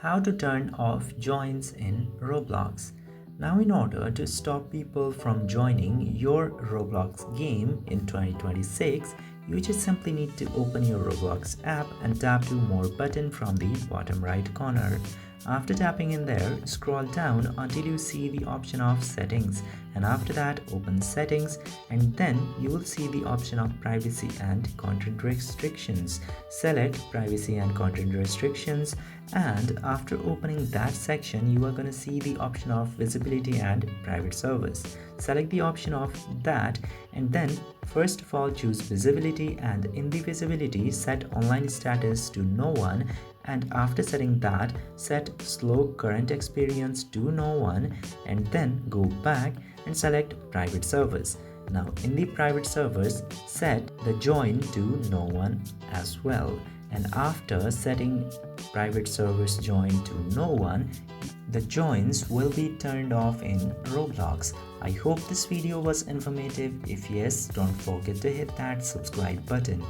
how to turn off joins in Roblox. Now, in order to stop people from joining your Roblox game in 2026, you just simply need to open your Roblox app and tap to More button from the bottom right corner. After tapping in there, scroll down until you see the option of settings, and after that open settings, and then you will see the option of privacy and content restrictions. Select privacy and content restrictions, and after opening that section you are going to see the option of visibility and private service. Select the option of that, and then first of all choose visibility, and in the visibility set online status to no one, and after setting that set slow current experience to no one, and then go back and select private service. Now in the private service set the join to no one as well, and after setting private service join to no one, the joins will be turned off in Roblox. I hope this video was informative. If yes, don't forget to hit that subscribe button.